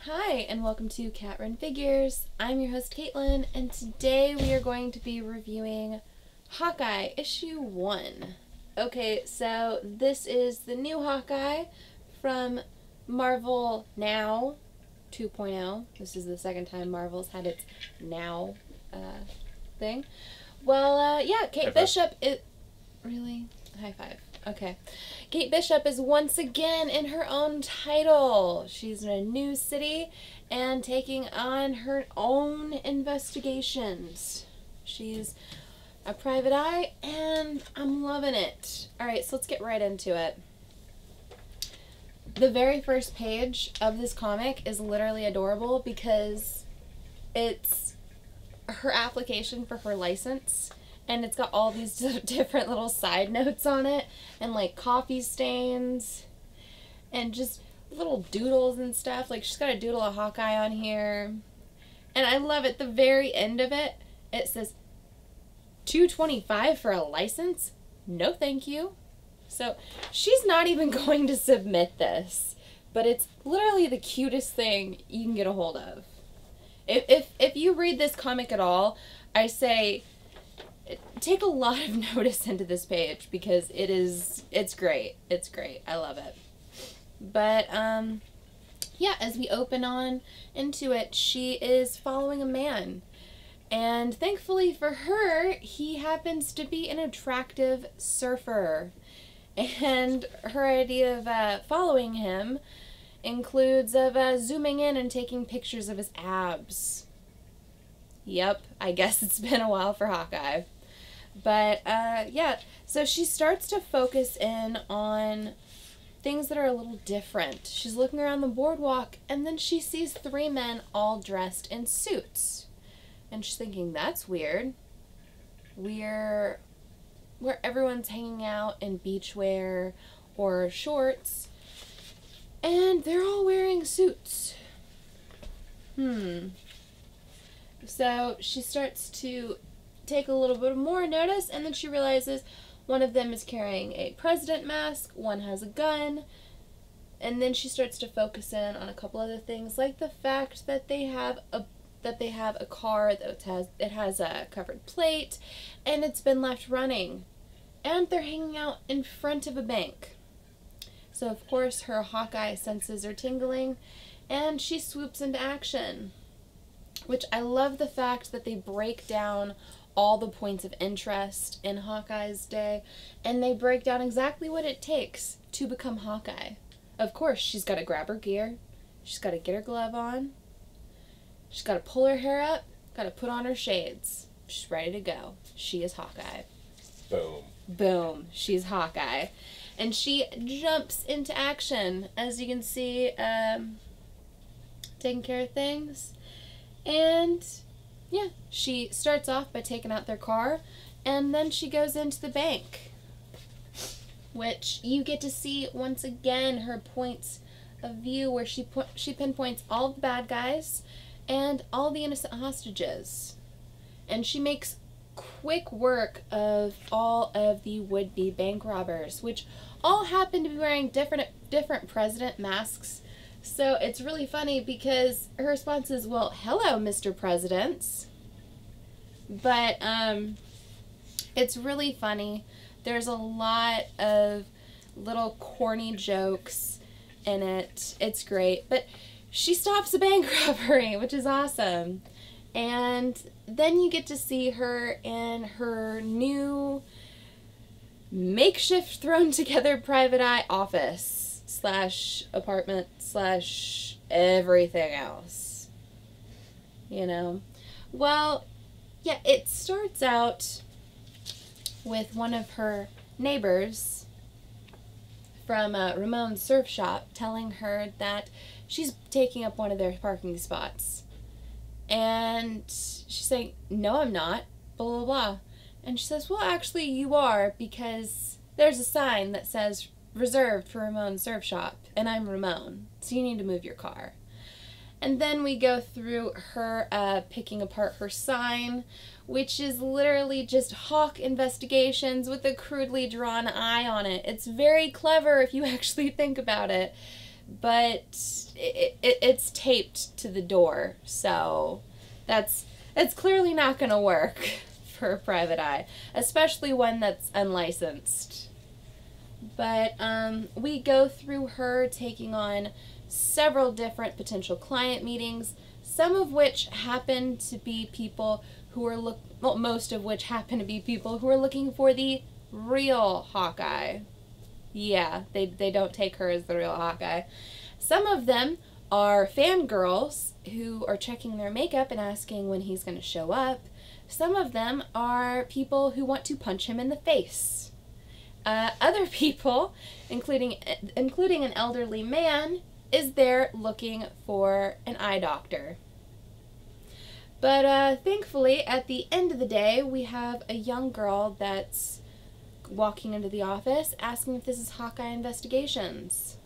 Hi, and welcome to Cat Run Figures. I'm your host, Caitlin, and today we are going to be reviewing Hawkeye, issue 1. Okay, so this is the new Hawkeye from Marvel Now 2.0. This is the second time Marvel's had its Now thing. Well, yeah, Kate Bishop is... Really? High five. Okay. Kate Bishop is once again in her own title. She's in a new city and taking on her own investigations. She's a private eye and I'm loving it. Alright, so let's get right into it. The very first page of this comic is literally adorable because it's her application for her license. And it's got all these different little side notes on it, and like coffee stains, and just little doodles and stuff. Like she's got a doodle of Hawkeye on here. And I love it. The very end of it, it says, $225 for a license? No thank you. So she's not even going to submit this. But it's literally the cutest thing you can get a hold of. If you read this comic at all, I say... take a lot of notice into this page because it's great. It's great. I love it. But, yeah, as we open on into it, she is following a man. And thankfully for her, he happens to be an attractive surfer. And her idea of following him includes of zooming in and taking pictures of his abs. Yep, I guess it's been a while for Hawkeye. But, yeah, so she starts to focus in on things that are a little different. She's looking around the boardwalk, and then she sees 3 men all dressed in suits. And she's thinking, that's weird. Where everyone's hanging out in beachwear or shorts, and they're all wearing suits. So she starts to take a little bit more notice, and then she realizes one of them is carrying a president mask, one has a gun, and then she starts to focus in on a couple other things, like the fact that they have a car that has a covered plate, and it's been left running, and they're hanging out in front of a bank. So of course her Hawkeye senses are tingling, and she swoops into action. Which I love the fact that they break down all the points of interest in Hawkeye's day, and they break down exactly what it takes to become Hawkeye. Of course, she's got to grab her gear, she's got to get her glove on, she's got to pull her hair up, got to put on her shades. She's ready to go. She is Hawkeye. Boom. Boom. She's Hawkeye. And she jumps into action, as you can see, taking care of things. And yeah, she starts off by taking out their car, and then she goes into the bank, which you get to see once again her points of view, where she pinpoints all the bad guys and all the innocent hostages, and she makes quick work of all of the would-be bank robbers, which all happen to be wearing different president masks. So it's really funny because her response is, well, hello, Mr. Presidents. But it's really funny. There's a lot of little corny jokes in it. It's great. But she stops a bank robbery, which is awesome. And then you get to see her in her new makeshift thrown together private eye office / apartment / everything else, you know. Well, yeah, it starts out with one of her neighbors from Ramon's surf shop telling her that she's taking up one of their parking spots, and she's saying, no, I'm not, blah blah blah. And she says, well, actually you are, because there's a sign that says reserved for Ramon's surf shop, and I'm Ramon, so you need to move your car. And then we go through her picking apart her sign, which is literally just Hawk Investigations with a crudely drawn eye on it. It's very clever if you actually think about it, but it's taped to the door, so it's clearly not going to work for a private eye, especially one that's unlicensed. But we go through her taking on several different potential client meetings, some of which happen to be people who are most of which happen to be people who are looking for the real Hawkeye. Yeah, they don't take her as the real Hawkeye. Some of them are fangirls who are checking their makeup and asking when he's going to show up. Some of them are people who want to punch him in the face. Other people, including an elderly man, is there looking for an eye doctor. But thankfully, at the end of the day, we have a young girl that's walking into the office asking if this is Hawkeye Investigations.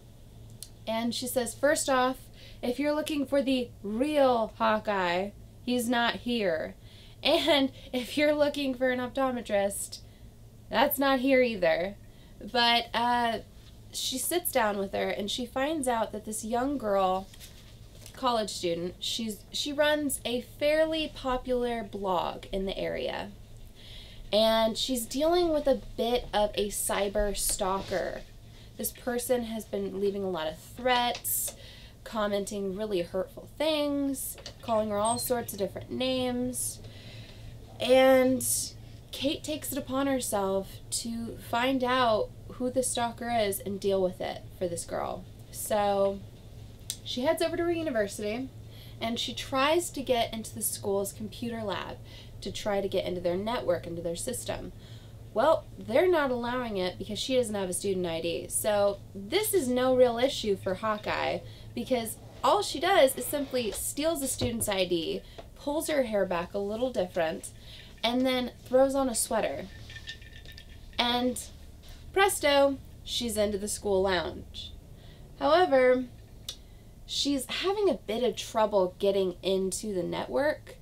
And she says, first off, if you're looking for the real Hawkeye, he's not here. And if you're looking for an optometrist, that's not here either. But she sits down with her and she finds out that this young girl, college student, she runs a fairly popular blog in the area. And she's dealing with a bit of a cyber stalker. This person has been leaving a lot of threats, commenting really hurtful things, calling her all sorts of different names. And Kate takes it upon herself to find out who the stalker is and deal with it for this girl. So she heads over to her university and she tries to get into the school's computer lab to try to get into their network, into their system. Well, they're not allowing it because she doesn't have a student ID. So this is no real issue for Hawkeye because all she does is simply steals a student's ID, pulls her hair back a little different, and then throws on a sweater. And presto, she's into the school lounge. However, she's having a bit of trouble getting into the network.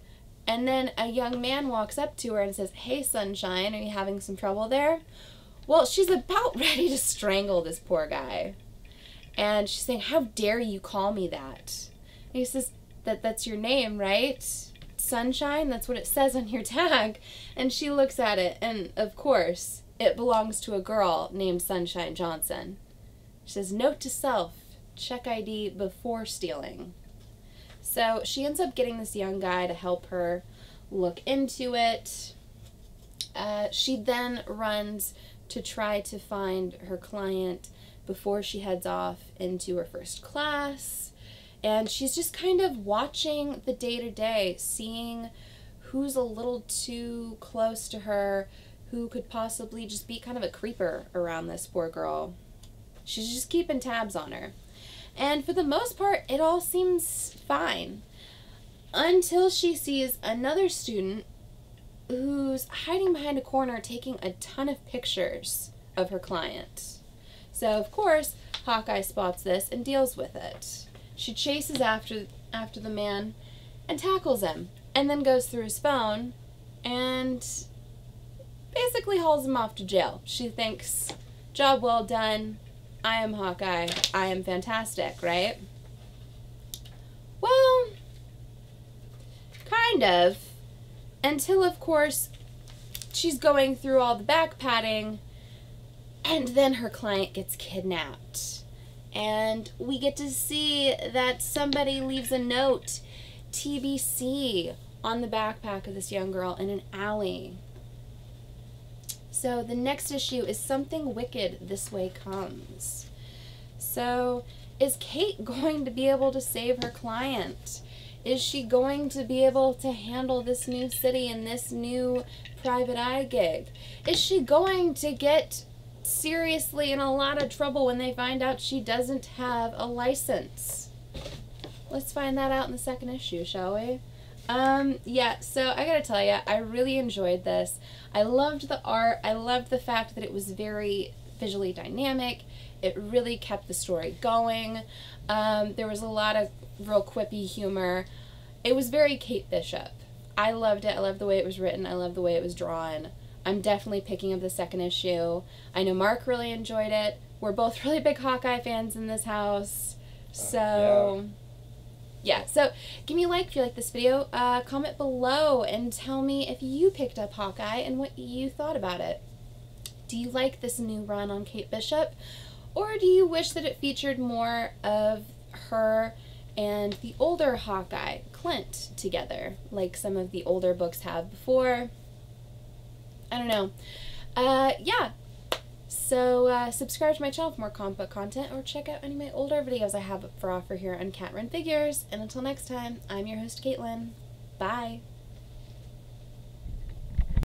And then a young man walks up to her and says, "Hey, Sunshine, are you having some trouble there?" Well, she's about ready to strangle this poor guy. And she's saying, "How dare you call me that?" And he says, that's your name, right? Sunshine, that's what it says on your tag. And she looks at it, and of course, it belongs to a girl named Sunshine Johnson. She says, "Note to self, check ID before stealing." So she ends up getting this young guy to help her look into it. She then runs to try to find her client before she heads off into her first class. And she's just kind of watching the day-to-day, seeing who's a little too close to her, who could possibly just be kind of a creeper around this poor girl. She's just keeping tabs on her. And for the most part, it all seems fine. Until she sees another student who's hiding behind a corner taking a ton of pictures of her client. So, of course, Hawkeye spots this and deals with it. She chases after the man and tackles him, and then goes through his phone and basically hauls him off to jail. She thinks, job well done. I am Hawkeye. I am fantastic, right? Well, kind of. Until, of course, she's going through all the back patting, and then her client gets kidnapped. And we get to see that somebody leaves a note, TBC, on the backpack of this young girl in an alley. So the next issue is Something Wicked This Way Comes. So is Kate going to be able to save her client? Is she going to be able to handle this new city and this new private eye gig? Is she going to get seriously in a lot of trouble when they find out she doesn't have a license? Let's find that out in the second issue, shall we? Yeah, so I gotta tell you, I really enjoyed this. I loved the art. I loved the fact that it was very visually dynamic. It really kept the story going. There was a lot of real quippy humor. It was very Kate Bishop. I loved it. I loved the way it was written. I loved the way it was drawn. I'm definitely picking up the second issue. I know Mark really enjoyed it. We're both really big Hawkeye fans in this house. So, yeah. So give me a like if you like this video. Comment below and tell me if you picked up Hawkeye and what you thought about it. Do you like this new run on Kate Bishop? Or do you wish that it featured more of her and the older Hawkeye, Clint, together, like some of the older books have before? I don't know. Yeah. So, subscribe to my channel for more comic book content, or check out any of my older videos I have for offer here on Cat Run Figures. And until next time, I'm your host, Caitlin. Bye.